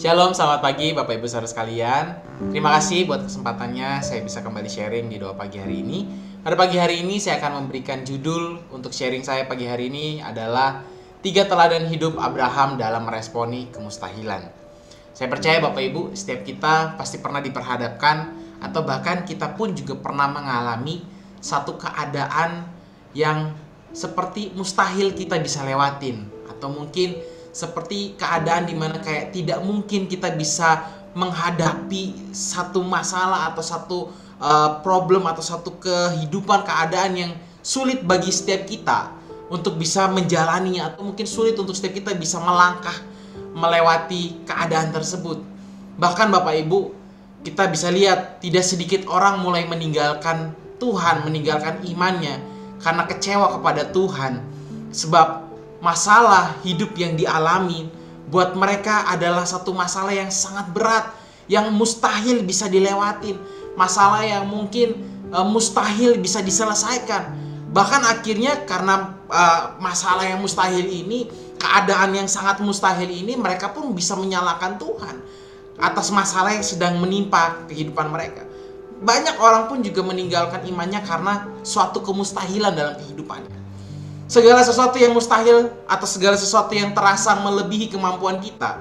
Shalom, selamat pagi Bapak Ibu Saudara sekalian. Terima kasih buat kesempatannya saya bisa kembali sharing di doa pagi hari ini. Pada pagi hari ini saya akan memberikan judul untuk sharing saya pagi hari ini adalah 3 teladan hidup Abraham dalam meresponi kemustahilan. Saya percaya Bapak Ibu, setiap kita pasti pernah diperhadapkan atau bahkan kita pun juga pernah mengalami satu keadaan yang seperti mustahil kita bisa lewatin, atau mungkin seperti keadaan dimana kayak tidak mungkin kita bisa menghadapi satu masalah atau satu problem atau satu kehidupan keadaan yang sulit bagi setiap kita untuk bisa menjalaninya, atau mungkin sulit untuk setiap kita bisa melangkah melewati keadaan tersebut. Bahkan Bapak Ibu, kita bisa lihat tidak sedikit orang mulai meninggalkan Tuhan, meninggalkan imannya karena kecewa kepada Tuhan, sebab masalah hidup yang dialami buat mereka adalah satu masalah yang sangat berat, yang mustahil bisa dilewatin, masalah yang mungkin mustahil bisa diselesaikan. Bahkan akhirnya karena masalah yang mustahil ini, keadaan yang sangat mustahil ini, mereka pun bisa menyalahkan Tuhan atas masalah yang sedang menimpa kehidupan mereka. Banyak orang pun juga meninggalkan imannya karena suatu kemustahilan dalam kehidupannya. Segala sesuatu yang mustahil atau segala sesuatu yang terasa melebihi kemampuan kita,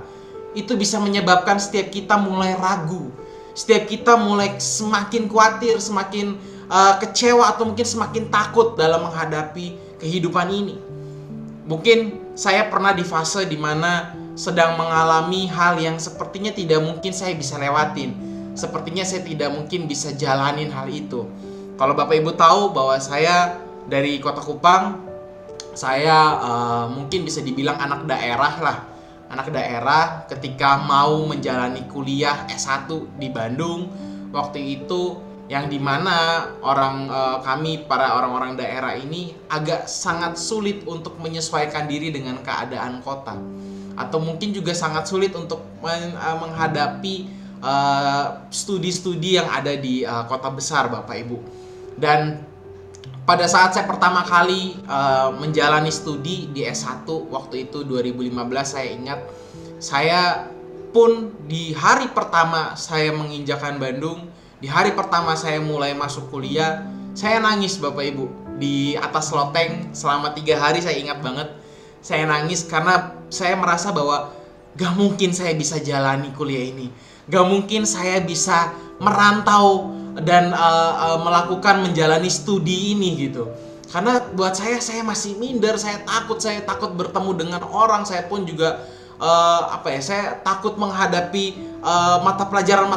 itu bisa menyebabkan setiap kita mulai ragu, setiap kita mulai semakin khawatir, semakin kecewa, atau mungkin semakin takut dalam menghadapi kehidupan ini. Mungkin saya pernah di fase dimana sedang mengalami hal yang sepertinya tidak mungkin saya bisa lewatin, sepertinya saya tidak mungkin bisa jalanin hal itu. Kalau Bapak Ibu tahu bahwa saya dari Kota Kupang, saya mungkin bisa dibilang anak daerah lah. Anak daerah ketika mau menjalani kuliah S1 di Bandung waktu itu, yang dimana kami para orang-orang daerah ini agak sangat sulit untuk menyesuaikan diri dengan keadaan kota, atau mungkin juga sangat sulit untuk menghadapi studi-studi yang ada di kota besar Bapak Ibu. Dan pada saat saya pertama kali menjalani studi di S1 waktu itu 2015, saya ingat, saya pun di hari pertama saya menginjakan Bandung, di hari pertama saya mulai masuk kuliah, saya nangis Bapak Ibu di atas loteng selama 3 hari. Saya ingat banget, saya nangis karena saya merasa bahwa gak mungkin saya bisa jalani kuliah ini, gak mungkin saya bisa merantau dan melakukan menjalani studi ini gitu. Karena buat saya masih minder, saya takut bertemu dengan orang, saya pun juga saya takut menghadapi mata pelajaran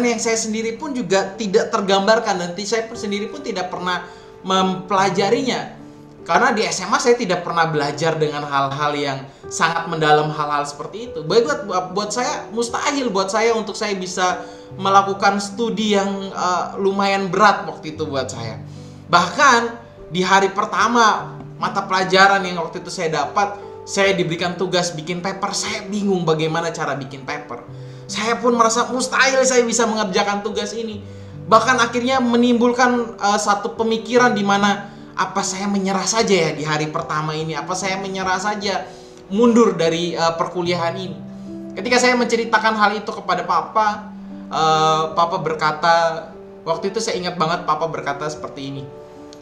yang saya sendiri pun juga tidak tergambarkan, dan saya sendiri pun tidak pernah mempelajarinya. Karena di SMA saya tidak pernah belajar dengan hal-hal yang sangat mendalam, hal-hal seperti itu. Buat saya mustahil buat saya untuk saya bisa melakukan studi yang lumayan berat waktu itu buat saya. Bahkan di hari pertama mata pelajaran yang waktu itu saya dapat, saya diberikan tugas bikin paper. Saya bingung bagaimana cara bikin paper. Saya pun merasa mustahil saya bisa mengerjakan tugas ini. Bahkan akhirnya menimbulkan satu pemikiran di mana apa saya menyerah saja ya di hari pertama ini? Apa saya menyerah saja, mundur dari perkuliahan ini? Ketika saya menceritakan hal itu kepada Papa, Papa berkata, waktu itu saya ingat banget Papa berkata seperti ini.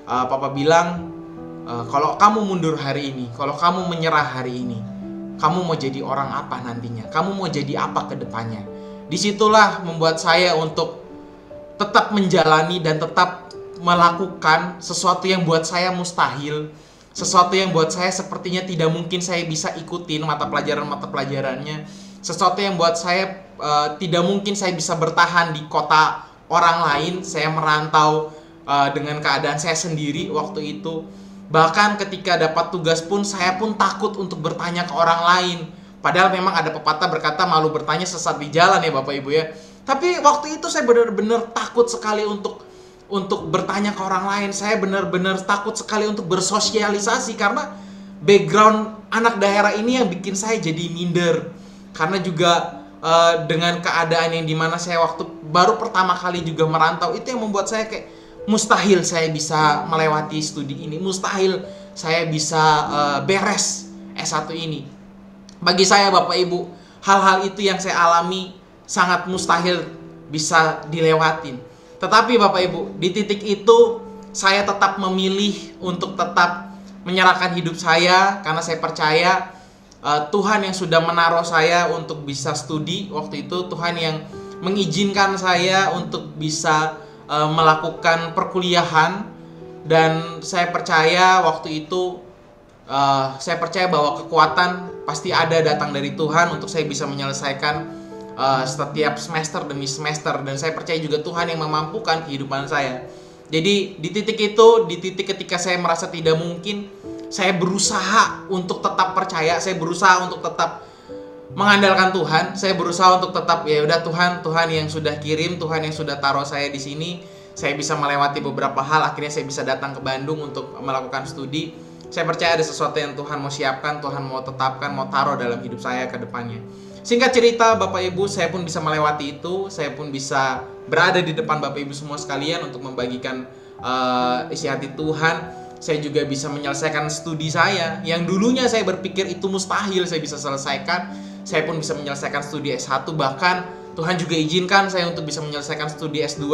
Papa bilang, kalau kamu mundur hari ini, kalau kamu menyerah hari ini, kamu mau jadi orang apa nantinya? Kamu mau jadi apa ke depannya? Disitulah membuat saya untuk tetap menjalani dan tetap melakukan sesuatu yang buat saya mustahil, sesuatu yang buat saya sepertinya tidak mungkin saya bisa ikutin mata pelajarannya, sesuatu yang buat saya tidak mungkin saya bisa bertahan di kota orang lain. Saya merantau dengan keadaan saya sendiri waktu itu. Bahkan ketika dapat tugas pun, saya pun takut untuk bertanya ke orang lain. Padahal memang ada pepatah berkata malu bertanya sesat di jalan ya Bapak Ibu ya. Tapi waktu itu saya benar-benar takut sekali untuk bertanya ke orang lain. Saya benar-benar takut sekali untuk bersosialisasi, karena background anak daerah ini yang bikin saya jadi minder. Karena juga dengan keadaan yang dimana saya waktu baru pertama kali juga merantau, itu yang membuat saya kayak mustahil saya bisa melewati studi ini, mustahil saya bisa beres S1 ini. Bagi saya Bapak Ibu, hal-hal itu yang saya alami sangat mustahil bisa dilewatin. Tetapi Bapak Ibu, di titik itu saya tetap memilih untuk tetap menyerahkan hidup saya, karena saya percaya Tuhan yang sudah menaruh saya untuk bisa studi waktu itu, Tuhan yang mengizinkan saya untuk bisa melakukan perkuliahan. Dan saya percaya waktu itu saya percaya bahwa kekuatan pasti ada datang dari Tuhan untuk saya bisa menyelesaikan setiap semester demi semester. Dan saya percaya juga Tuhan yang memampukan kehidupan saya. Jadi di titik itu, di titik ketika saya merasa tidak mungkin, saya berusaha untuk tetap percaya, saya berusaha untuk tetap mengandalkan Tuhan, saya berusaha untuk tetap ya udah Tuhan yang sudah kirim, Tuhan yang sudah taruh saya di sini. Saya bisa melewati beberapa hal, akhirnya saya bisa datang ke Bandung untuk melakukan studi. Saya percaya ada sesuatu yang Tuhan mau siapkan, Tuhan mau tetapkan, mau taruh dalam hidup saya ke depannya. Singkat cerita Bapak Ibu, saya pun bisa melewati itu, saya pun bisa berada di depan Bapak Ibu semua sekalian untuk membagikan isi hati Tuhan. Saya juga bisa menyelesaikan studi saya yang dulunya saya berpikir itu mustahil saya bisa selesaikan. Saya pun bisa menyelesaikan studi S1, bahkan Tuhan juga izinkan saya untuk bisa menyelesaikan studi S2.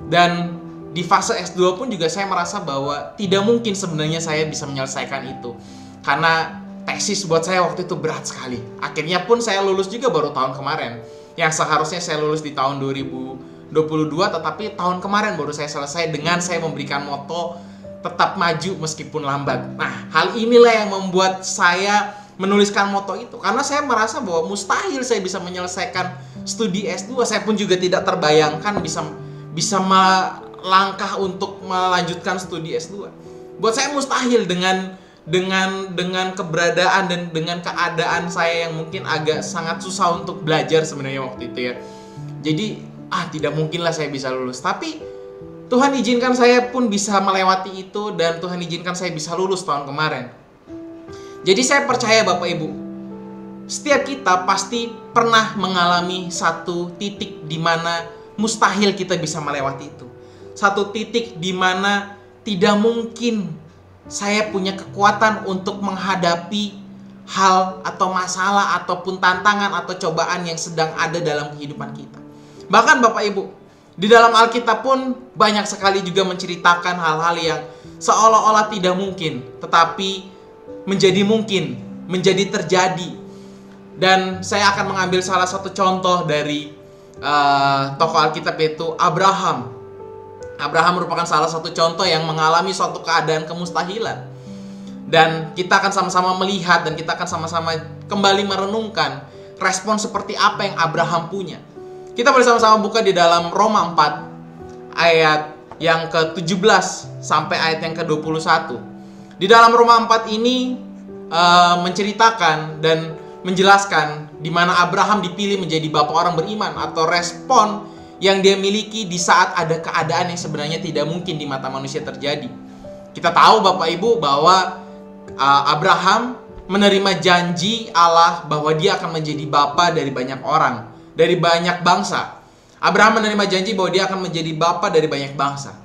Dan di fase S2 pun juga saya merasa bahwa tidak mungkin sebenarnya saya bisa menyelesaikan itu, karena tesis buat saya waktu itu berat sekali. Akhirnya pun saya lulus juga baru tahun kemarin, yang seharusnya saya lulus di tahun 2022, tetapi tahun kemarin baru saya selesai dengan saya memberikan moto tetap maju meskipun lambat. Nah, hal inilah yang membuat saya menuliskan moto itu, karena saya merasa bahwa mustahil saya bisa menyelesaikan studi S2. Saya pun juga tidak terbayangkan bisa melangkah untuk melanjutkan studi S2. Buat saya mustahil dengan keberadaan dan dengan keadaan saya yang mungkin agak sangat susah untuk belajar sebenarnya waktu itu ya. Jadi tidak mungkinlah saya bisa lulus. Tapi Tuhan izinkan saya pun bisa melewati itu, dan Tuhan izinkan saya bisa lulus tahun kemarin. Jadi saya percaya Bapak Ibu, setiap kita pasti pernah mengalami satu titik di mana mustahil kita bisa melewati itu. Satu titik di mana tidak mungkin saya punya kekuatan untuk menghadapi hal atau masalah ataupun tantangan atau cobaan yang sedang ada dalam kehidupan kita. Bahkan Bapak Ibu, di dalam Alkitab pun banyak sekali juga menceritakan hal-hal yang seolah-olah tidak mungkin, tetapi menjadi mungkin, menjadi terjadi. Dan saya akan mengambil salah satu contoh dari tokoh Alkitab, yaitu Abraham. Abraham merupakan salah satu contoh yang mengalami suatu keadaan kemustahilan. Dan kita akan sama-sama melihat dan kita akan sama-sama kembali merenungkan respon seperti apa yang Abraham punya. Kita boleh sama-sama buka di dalam Roma 4 ayat yang ke-17 sampai ayat yang ke-21. Di dalam Roma 4 ini menceritakan dan menjelaskan di mana Abraham dipilih menjadi bapak orang beriman, atau respon yang dia miliki di saat ada keadaan yang sebenarnya tidak mungkin di mata manusia terjadi. Kita tahu Bapak Ibu bahwa Abraham menerima janji Allah bahwa dia akan menjadi bapa dari banyak orang, dari banyak bangsa. Abraham menerima janji bahwa dia akan menjadi bapa dari banyak bangsa.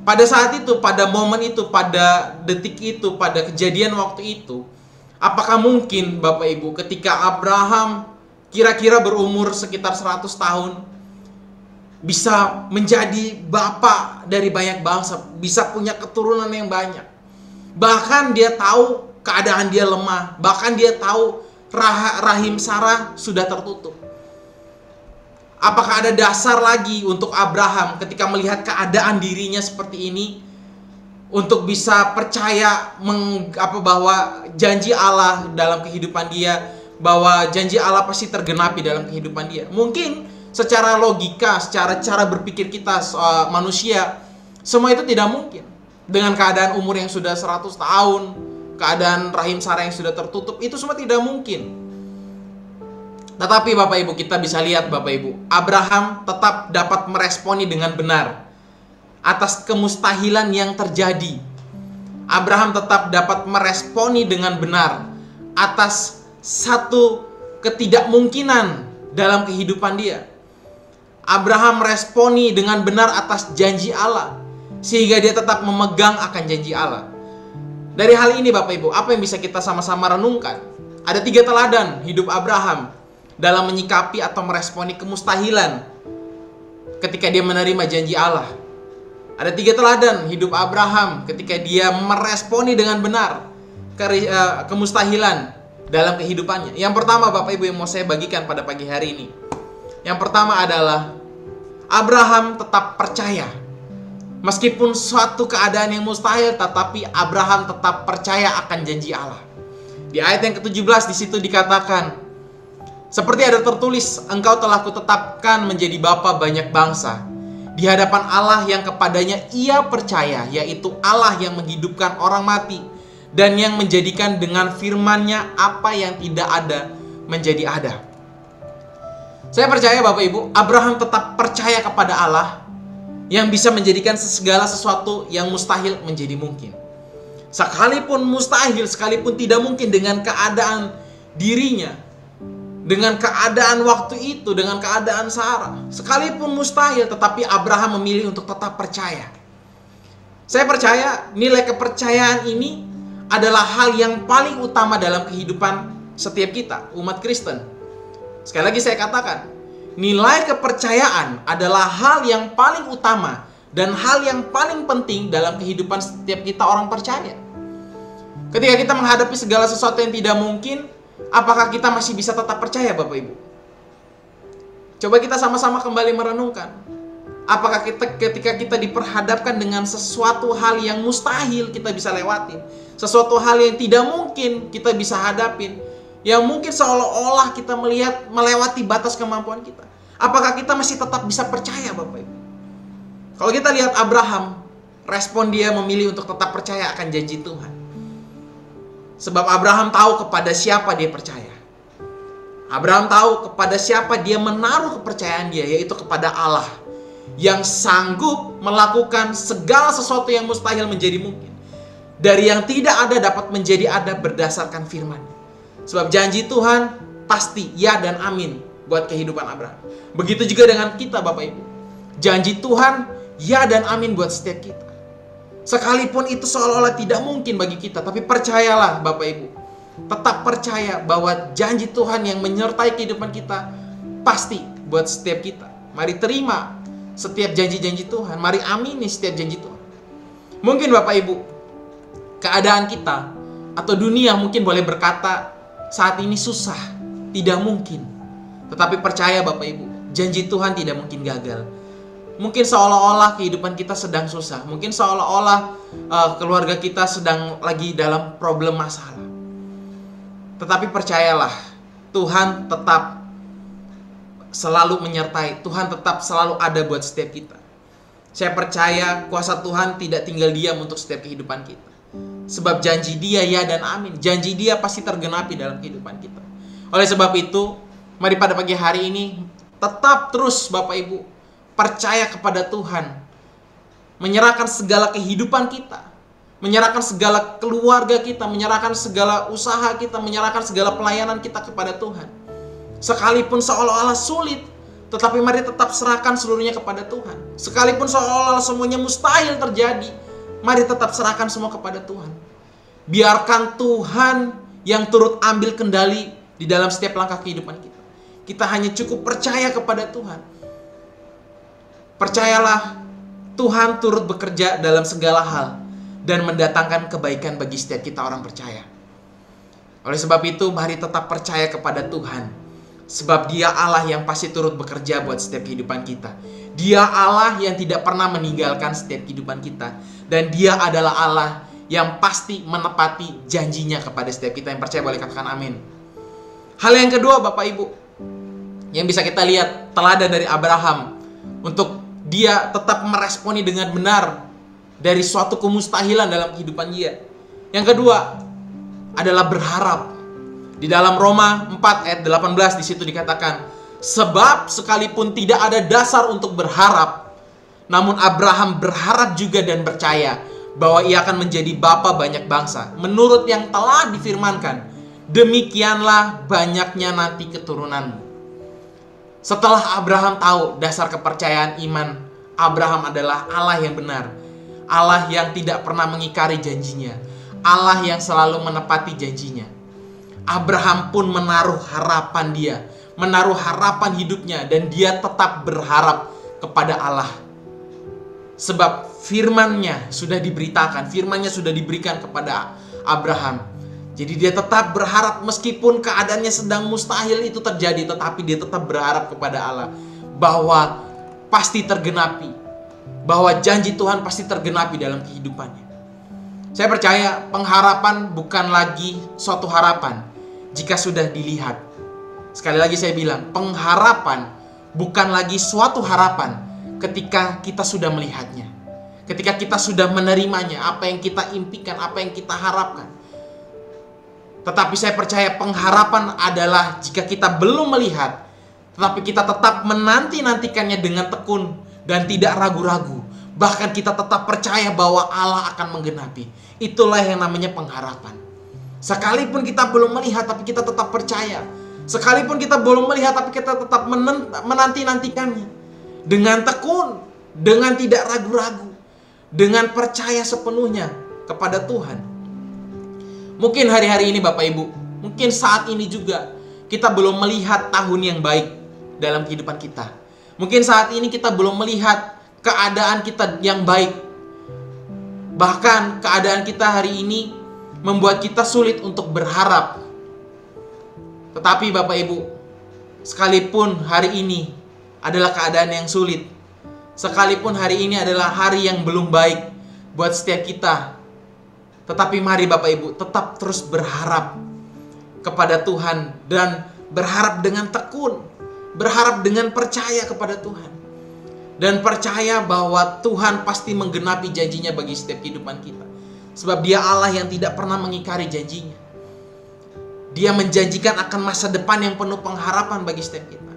Pada saat itu, pada momen itu, pada detik itu, pada kejadian waktu itu, apakah mungkin Bapak Ibu ketika Abraham kira-kira berumur sekitar 100 tahun bisa menjadi bapak dari banyak bangsa, bisa punya keturunan yang banyak? Bahkan dia tahu keadaan dia lemah, bahkan dia tahu rahim Sarah sudah tertutup. Apakah ada dasar lagi untuk Abraham ketika melihat keadaan dirinya seperti ini untuk bisa percaya bahwa janji Allah dalam kehidupan dia, bahwa janji Allah pasti tergenapi dalam kehidupan dia? Mungkin secara logika, secara cara berpikir kita manusia, semua itu tidak mungkin. Dengan keadaan umur yang sudah 100 tahun, keadaan rahim Sarah yang sudah tertutup, itu semua tidak mungkin. Tetapi Bapak Ibu, kita bisa lihat Bapak Ibu, Abraham tetap dapat meresponi dengan benar atas kemustahilan yang terjadi. Abraham tetap dapat meresponi dengan benar atas satu ketidakmungkinan dalam kehidupan dia. Abraham meresponi dengan benar atas janji Allah, sehingga dia tetap memegang akan janji Allah. Dari hal ini Bapak Ibu, apa yang bisa kita sama-sama renungkan? Ada 3 teladan hidup Abraham dalam menyikapi atau meresponi kemustahilan ketika dia menerima janji Allah. Ada 3 teladan hidup Abraham ketika dia meresponi dengan benar kemustahilan dalam kehidupannya. Yang pertama, Bapak Ibu, yang mau saya bagikan pada pagi hari ini. Yang pertama adalah Abraham tetap percaya. Meskipun suatu keadaan yang mustahil, tetapi Abraham tetap percaya akan janji Allah. Di ayat yang ke-17 di situ dikatakan, seperti ada tertulis, engkau telah kutetapkan menjadi bapa banyak bangsa di hadapan Allah yang kepadanya ia percaya, yaitu Allah yang menghidupkan orang mati dan yang menjadikan dengan firman-Nya apa yang tidak ada menjadi ada. Saya percaya Bapak Ibu, Abraham tetap percaya kepada Allah yang bisa menjadikan segala sesuatu yang mustahil menjadi mungkin. Sekalipun mustahil, sekalipun tidak mungkin dengan keadaan dirinya, dengan keadaan waktu itu, dengan keadaan Sarah, sekalipun mustahil, tetapi Abraham memilih untuk tetap percaya. Saya percaya nilai kepercayaan ini adalah hal yang paling utama dalam kehidupan setiap kita, umat Kristen. Sekali lagi saya katakan, nilai kepercayaan adalah hal yang paling utama dan hal yang paling penting dalam kehidupan setiap kita orang percaya. Ketika kita menghadapi segala sesuatu yang tidak mungkin, apakah kita masih bisa tetap percaya, Bapak Ibu? Coba kita sama-sama kembali merenungkan. Apakah ketika kita diperhadapkan dengan sesuatu hal yang mustahil kita bisa lewatin, sesuatu hal yang tidak mungkin kita bisa hadapin, yang mungkin seolah-olah kita melihat melewati batas kemampuan kita, apakah kita masih tetap bisa percaya, Bapak Ibu? Kalau kita lihat Abraham, respon dia memilih untuk tetap percaya akan janji Tuhan. Sebab Abraham tahu kepada siapa dia percaya. Abraham tahu kepada siapa dia menaruh kepercayaan dia, yaitu kepada Allah yang sanggup melakukan segala sesuatu yang mustahil menjadi mungkin. Dari yang tidak ada dapat menjadi ada berdasarkan firman. Sebab janji Tuhan pasti ya dan amin buat kehidupan Abraham. Begitu juga dengan kita, Bapak Ibu. Janji Tuhan ya dan amin buat setiap kita. Sekalipun itu seolah-olah tidak mungkin bagi kita, tapi percayalah Bapak Ibu, tetap percaya bahwa janji Tuhan yang menyertai kehidupan kita pasti buat setiap kita. Mari terima setiap janji-janji Tuhan, mari amini setiap janji Tuhan. Mungkin Bapak Ibu, keadaan kita atau dunia mungkin boleh berkata saat ini susah, tidak mungkin. Tetapi percaya Bapak Ibu, janji Tuhan tidak mungkin gagal. Mungkin seolah-olah kehidupan kita sedang susah. Mungkin seolah-olah keluarga kita sedang lagi dalam problem masalah. Tetapi percayalah, Tuhan tetap selalu menyertai. Tuhan tetap selalu ada buat setiap kita. Saya percaya kuasa Tuhan tidak tinggal diam untuk setiap kehidupan kita. Sebab janji Dia ya dan amin. Janji Dia pasti tergenapi dalam kehidupan kita. Oleh sebab itu, mari pada pagi hari ini tetap terus Bapak Ibu percaya kepada Tuhan, menyerahkan segala kehidupan kita, menyerahkan segala keluarga kita, menyerahkan segala usaha kita, menyerahkan segala pelayanan kita kepada Tuhan. Sekalipun seolah-olah sulit, tetapi mari tetap serahkan seluruhnya kepada Tuhan. Sekalipun seolah-olah semuanya mustahil terjadi, mari tetap serahkan semua kepada Tuhan. Biarkan Tuhan yang turut ambil kendali di dalam setiap langkah kehidupan kita. Kita hanya cukup percaya kepada Tuhan. Percayalah, Tuhan turut bekerja dalam segala hal dan mendatangkan kebaikan bagi setiap kita orang percaya. Oleh sebab itu, mari tetap percaya kepada Tuhan. Sebab Dia Allah yang pasti turut bekerja buat setiap kehidupan kita. Dia Allah yang tidak pernah meninggalkan setiap kehidupan kita. Dan Dia adalah Allah yang pasti menepati janjinya kepada setiap kita yang percaya. Boleh katakan amin. Hal yang kedua, Bapak Ibu, yang bisa kita lihat teladan dari Abraham untuk dia tetap meresponi dengan benar dari suatu kemustahilan dalam kehidupan dia. Yang kedua adalah berharap. Di dalam Roma 4 ayat 18 di situ dikatakan, sebab sekalipun tidak ada dasar untuk berharap, namun Abraham berharap juga dan percaya bahwa ia akan menjadi bapa banyak bangsa, menurut yang telah difirmankan, demikianlah banyaknya nanti keturunanmu. Setelah Abraham tahu dasar kepercayaan iman, Abraham adalah Allah yang benar, Allah yang tidak pernah mengingkari janjinya, Allah yang selalu menepati janjinya. Abraham pun menaruh harapan dia, menaruh harapan hidupnya, dan dia tetap berharap kepada Allah. Sebab firman-Nya sudah diberitakan, firman-Nya sudah diberikan kepada Abraham. Jadi dia tetap berharap meskipun keadaannya sedang mustahil itu terjadi, tetapi dia tetap berharap kepada Allah bahwa pasti tergenapi, bahwa janji Tuhan pasti tergenapi dalam kehidupannya. Saya percaya pengharapan bukan lagi suatu harapan jika sudah dilihat. Sekali lagi saya bilang, pengharapan bukan lagi suatu harapan ketika kita sudah melihatnya. Ketika kita sudah menerimanya, apa yang kita impikan, apa yang kita harapkan. Tetapi saya percaya pengharapan adalah jika kita belum melihat, tetapi kita tetap menanti-nantikannya dengan tekun dan tidak ragu-ragu. Bahkan kita tetap percaya bahwa Allah akan menggenapi. Itulah yang namanya pengharapan. Sekalipun kita belum melihat, tapi kita tetap percaya. Sekalipun kita belum melihat, tapi kita tetap menanti-nantikannya. Dengan tekun, dengan tidak ragu-ragu, dengan percaya sepenuhnya kepada Tuhan. Mungkin hari-hari ini Bapak Ibu, mungkin saat ini juga kita belum melihat tahun yang baik dalam kehidupan kita. Mungkin saat ini kita belum melihat keadaan kita yang baik. Bahkan keadaan kita hari ini membuat kita sulit untuk berharap. Tetapi Bapak Ibu, sekalipun hari ini adalah keadaan yang sulit, sekalipun hari ini adalah hari yang belum baik buat setiap kita, tetapi mari Bapak Ibu tetap terus berharap kepada Tuhan dan berharap dengan tekun, berharap dengan percaya kepada Tuhan. Dan percaya bahwa Tuhan pasti menggenapi janjinya bagi setiap kehidupan kita. Sebab Dia Allah yang tidak pernah mengingkari janjinya. Dia menjanjikan akan masa depan yang penuh pengharapan bagi setiap kita.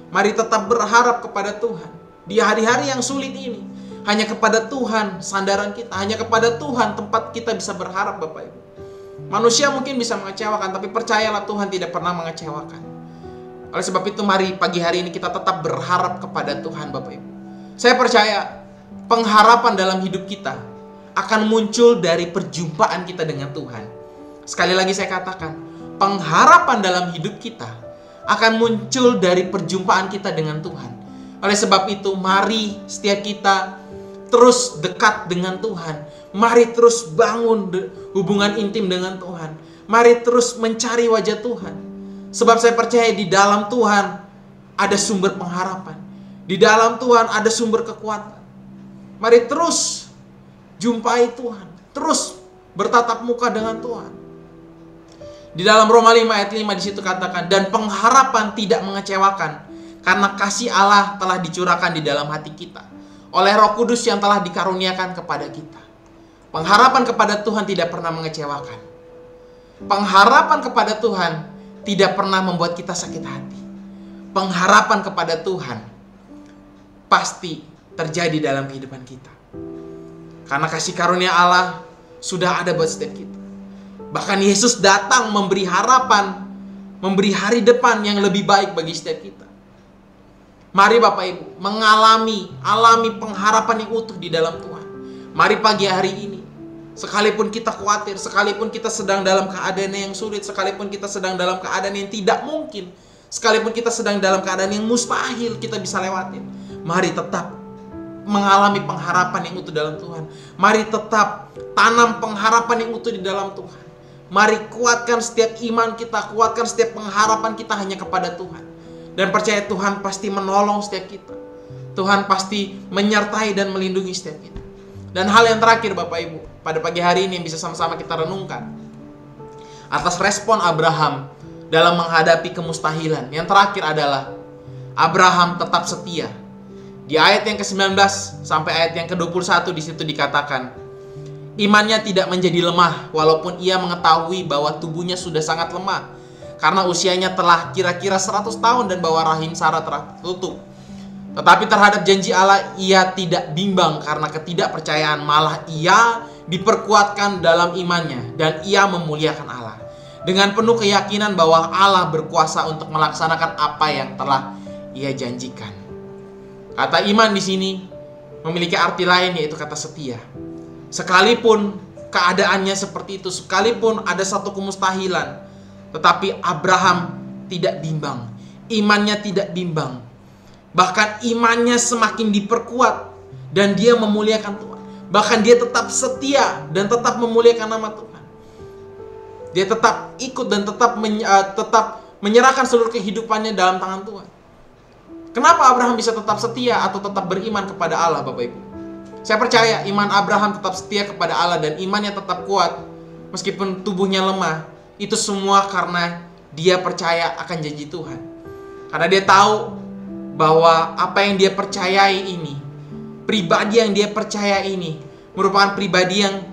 Mari tetap berharap kepada Tuhan di hari-hari yang sulit ini. Hanya kepada Tuhan sandaran kita, hanya kepada Tuhan tempat kita bisa berharap Bapak Ibu. Manusia mungkin bisa mengecewakan, tapi percayalah Tuhan tidak pernah mengecewakan. Oleh sebab itu mari pagi hari ini kita tetap berharap kepada Tuhan Bapak Ibu. Saya percaya pengharapan dalam hidup kita akan muncul dari perjumpaan kita dengan Tuhan. Sekali lagi saya katakan, pengharapan dalam hidup kita akan muncul dari perjumpaan kita dengan Tuhan. Oleh sebab itu mari setiap kita terus dekat dengan Tuhan. Mari terus bangun hubungan intim dengan Tuhan. Mari terus mencari wajah Tuhan. Sebab saya percaya di dalam Tuhan ada sumber pengharapan. Di dalam Tuhan ada sumber kekuatan. Mari terus jumpai Tuhan. Terus bertatap muka dengan Tuhan. Di dalam Roma 5 ayat 5 di situ katakan, dan pengharapan tidak mengecewakan, karena kasih Allah telah dicurahkan di dalam hati kita oleh Roh Kudus yang telah dikaruniakan kepada kita. Pengharapan kepada Tuhan tidak pernah mengecewakan. Pengharapan kepada Tuhan tidak pernah membuat kita sakit hati. Pengharapan kepada Tuhan pasti terjadi dalam kehidupan kita. Karena kasih karunia Allah sudah ada buat setiap kita. Bahkan Yesus datang memberi harapan, memberi hari depan yang lebih baik bagi setiap kita. Mari Bapak Ibu alami pengharapan yang utuh di dalam Tuhan. Mari pagi hari ini, sekalipun kita khawatir, sekalipun kita sedang dalam keadaan yang sulit, sekalipun kita sedang dalam keadaan yang tidak mungkin, sekalipun kita sedang dalam keadaan yang mustahil kita bisa lewatin, mari tetap mengalami pengharapan yang utuh dalam Tuhan. Mari tetap tanam pengharapan yang utuh di dalam Tuhan. Mari kuatkan setiap iman kita, kuatkan setiap pengharapan kita hanya kepada Tuhan. Dan percaya Tuhan pasti menolong setiap kita. Tuhan pasti menyertai dan melindungi setiap kita. Dan hal yang terakhir Bapak Ibu, pada pagi hari ini yang bisa sama-sama kita renungkan atas respon Abraham dalam menghadapi kemustahilan. Yang terakhir adalah Abraham tetap setia. Di ayat yang ke-19 sampai ayat yang ke-21 di situ dikatakan, imannya tidak menjadi lemah walaupun ia mengetahui bahwa tubuhnya sudah sangat lemah. Karena usianya telah kira-kira 100 tahun dan bahwa rahim Sarah telah tertutup. Tetapi terhadap janji Allah ia tidak bimbang karena ketidakpercayaan, malah ia diperkuatkan dalam imannya dan ia memuliakan Allah. Dengan penuh keyakinan bahwa Allah berkuasa untuk melaksanakan apa yang telah ia janjikan. Kata iman di sini memiliki arti lain yaitu kata setia. Sekalipun keadaannya seperti itu, sekalipun ada satu kemustahilan, Tetapi Abraham tidak bimbang. Imannya tidak bimbang. Bahkan imannya semakin diperkuat. Dan dia memuliakan Tuhan. Bahkan dia tetap setia dan tetap memuliakan nama Tuhan. Dia tetap ikut dan tetap menyerahkan seluruh kehidupannya dalam tangan Tuhan. Kenapa Abraham bisa tetap setia atau tetap beriman kepada Allah, Bapak Ibu? Saya percaya iman Abraham tetap setia kepada Allah dan imannya tetap kuat meskipun tubuhnya lemah. Itu semua karena dia percaya akan janji Tuhan. Karena dia tahu bahwa apa yang dia percayai ini, pribadi yang dia percaya ini merupakan pribadi yang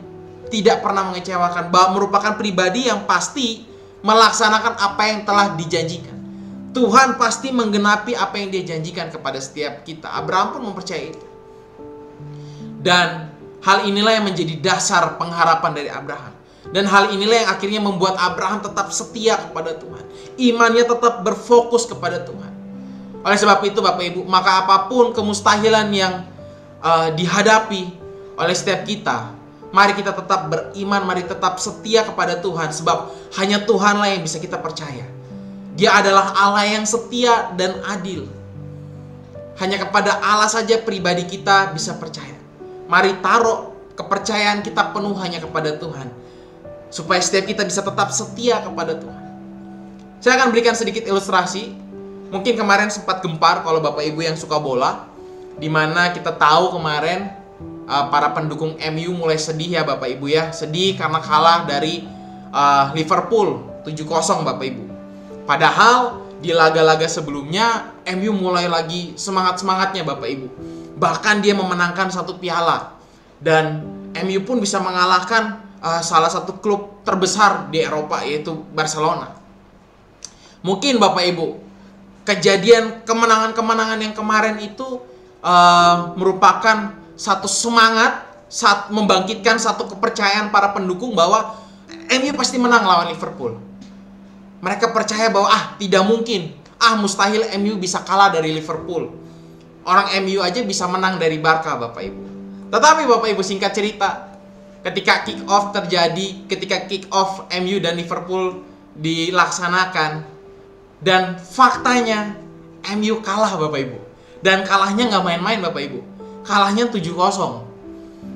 tidak pernah mengecewakan, merupakan pribadi yang pasti melaksanakan apa yang telah dijanjikan. Tuhan pasti menggenapi apa yang dia janjikan kepada setiap kita. Abraham pun mempercayai itu. Dan hal inilah yang menjadi dasar pengharapan dari Abraham. Dan hal inilah yang akhirnya membuat Abraham tetap setia kepada Tuhan. Imannya tetap berfokus kepada Tuhan. Oleh sebab itu Bapak Ibu, maka apapun kemustahilan yang dihadapi oleh setiap kita, mari kita tetap beriman, mari tetap setia kepada Tuhan. Sebab hanya Tuhanlah yang bisa kita percaya. Dia adalah Allah yang setia dan adil. Hanya kepada Allah saja pribadi kita bisa percaya. Mari taruh kepercayaan kita penuh hanya kepada Tuhan, supaya setiap kita bisa tetap setia kepada Tuhan. Saya akan berikan sedikit ilustrasi. Mungkin kemarin sempat gempar kalau Bapak Ibu yang suka bola, dimana kita tahu kemarin para pendukung MU mulai sedih ya Bapak Ibu ya. Sedih karena kalah dari Liverpool 7-0 Bapak Ibu. Padahal di laga-laga sebelumnya MU mulai lagi semangat-semangatnya Bapak Ibu. Bahkan dia memenangkan satu piala. Dan MU pun bisa mengalahkan salah satu klub terbesar di Eropa, yaitu Barcelona. Mungkin Bapak Ibu, kejadian kemenangan-kemenangan yang kemarin itu merupakan satu semangat, membangkitkan satu kepercayaan para pendukung bahwa MU pasti menang lawan Liverpool. Mereka percaya bahwa tidak mungkin, mustahil MU bisa kalah dari Liverpool. Orang MU aja bisa menang dari Barca Bapak Ibu. Tetapi Bapak Ibu, singkat cerita, ketika kick off terjadi, ketika kick off MU dan Liverpool dilaksanakan, dan faktanya MU kalah Bapak Ibu. Dan kalahnya nggak main-main Bapak Ibu. Kalahnya 7-0.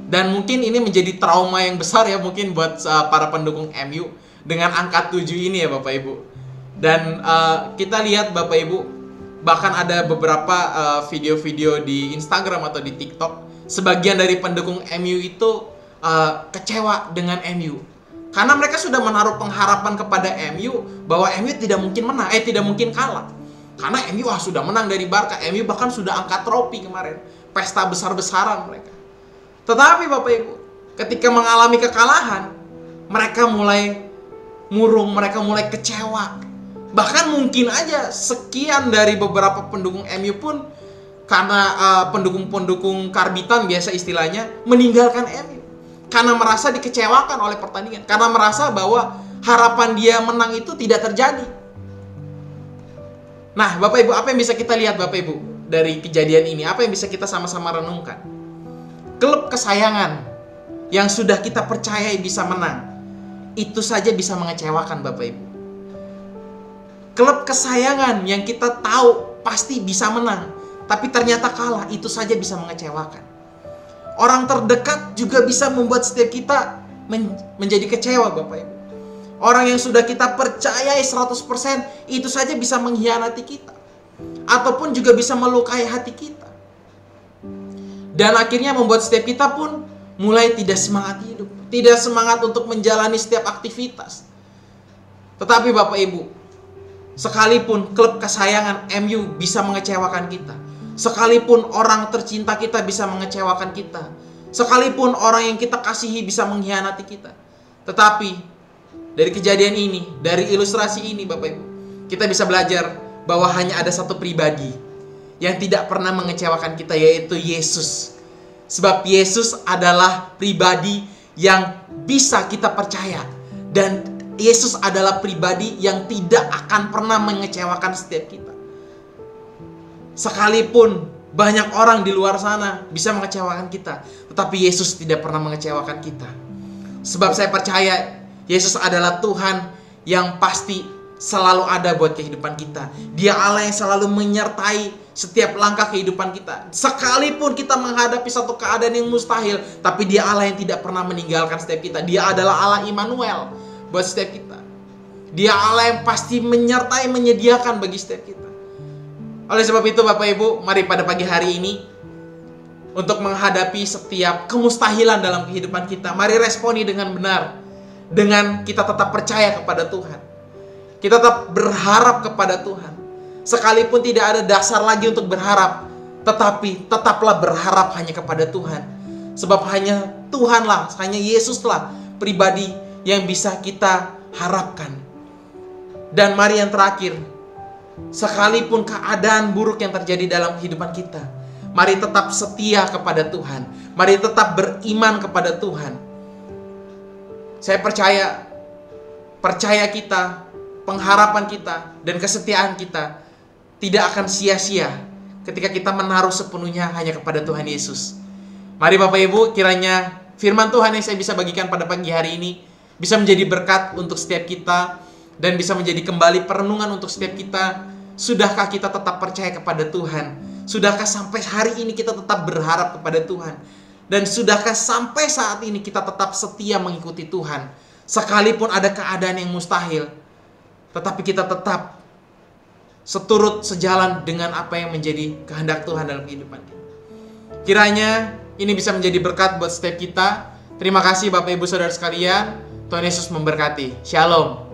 Dan mungkin ini menjadi trauma yang besar ya mungkin buat para pendukung MU dengan angka 7 ini ya Bapak Ibu. Dan kita lihat Bapak Ibu, bahkan ada beberapa video-video di Instagram atau di TikTok, sebagian dari pendukung MU itu kecewa dengan MU. Karena mereka sudah menaruh pengharapan kepada MU bahwa MU tidak mungkin menang, tidak mungkin kalah. Karena MU sudah menang dari Barca, MU bahkan sudah angkat trofi kemarin, pesta besar-besaran mereka. Tetapi Bapak Ibu, ketika mengalami kekalahan, mereka mulai murung, mereka mulai kecewa. Bahkan mungkin aja sekian dari beberapa pendukung MU pun karena pendukung-pendukung karbitan biasa istilahnya meninggalkan MU. Karena merasa dikecewakan oleh pertandingan. Karena merasa bahwa harapan dia menang itu tidak terjadi. Nah Bapak Ibu, apa yang bisa kita lihat Bapak Ibu dari kejadian ini? Apa yang bisa kita sama-sama renungkan? Klub kesayangan yang sudah kita percayai bisa menang, itu saja bisa mengecewakan Bapak Ibu. Klub kesayangan yang kita tahu pasti bisa menang, tapi ternyata kalah, itu saja bisa mengecewakan. Orang terdekat juga bisa membuat setiap kita menjadi kecewa Bapak Ibu. Orang yang sudah kita percayai 100%, itu saja bisa mengkhianati kita. Ataupun juga bisa melukai hati kita. Dan akhirnya membuat setiap kita pun mulai tidak semangat hidup. Tidak semangat untuk menjalani setiap aktivitas. Tetapi Bapak Ibu, sekalipun klub kesayangan MU bisa mengecewakan kita, sekalipun orang tercinta kita bisa mengecewakan kita, sekalipun orang yang kita kasihi bisa mengkhianati kita, tetapi dari kejadian ini, dari ilustrasi ini Bapak Ibu, kita bisa belajar bahwa hanya ada satu pribadi yang tidak pernah mengecewakan kita, yaitu Yesus. Sebab Yesus adalah pribadi yang bisa kita percaya, dan Yesus adalah pribadi yang tidak akan pernah mengecewakan setiap kita. Sekalipun banyak orang di luar sana bisa mengecewakan kita, tetapi Yesus tidak pernah mengecewakan kita. Sebab saya percaya Yesus adalah Tuhan yang pasti selalu ada buat kehidupan kita. Dia Allah yang selalu menyertai setiap langkah kehidupan kita. Sekalipun kita menghadapi satu keadaan yang mustahil, tapi Dia Allah yang tidak pernah meninggalkan setiap kita. Dia adalah Allah Immanuel buat setiap kita. Dia Allah yang pasti menyertai, menyediakan bagi setiap kita. Oleh sebab itu Bapak Ibu, mari pada pagi hari ini untuk menghadapi setiap kemustahilan dalam kehidupan kita, mari responi dengan benar. Dengan kita tetap percaya kepada Tuhan. Kita tetap berharap kepada Tuhan. Sekalipun tidak ada dasar lagi untuk berharap, tetapi tetaplah berharap hanya kepada Tuhan. Sebab hanya Tuhanlah, hanya Yesuslah pribadi yang bisa kita harapkan. Dan mari yang terakhir, sekalipun keadaan buruk yang terjadi dalam kehidupan kita, mari tetap setia kepada Tuhan. Mari tetap beriman kepada Tuhan. Saya percaya kita, pengharapan kita, dan kesetiaan kita tidak akan sia-sia ketika kita menaruh sepenuhnya hanya kepada Tuhan Yesus. Mari Bapak Ibu, kiranya firman Tuhan yang saya bisa bagikan pada pagi hari ini bisa menjadi berkat untuk setiap kita dan bisa menjadi kembali perenungan untuk setiap kita. Sudahkah kita tetap percaya kepada Tuhan? Sudahkah sampai hari ini kita tetap berharap kepada Tuhan? Dan sudahkah sampai saat ini kita tetap setia mengikuti Tuhan? Sekalipun ada keadaan yang mustahil, tetapi kita tetap seturut sejalan dengan apa yang menjadi kehendak Tuhan dalam kehidupan kita. Kiranya ini bisa menjadi berkat buat setiap kita. Terima kasih Bapak Ibu Saudara sekalian. Tuhan Yesus memberkati. Shalom.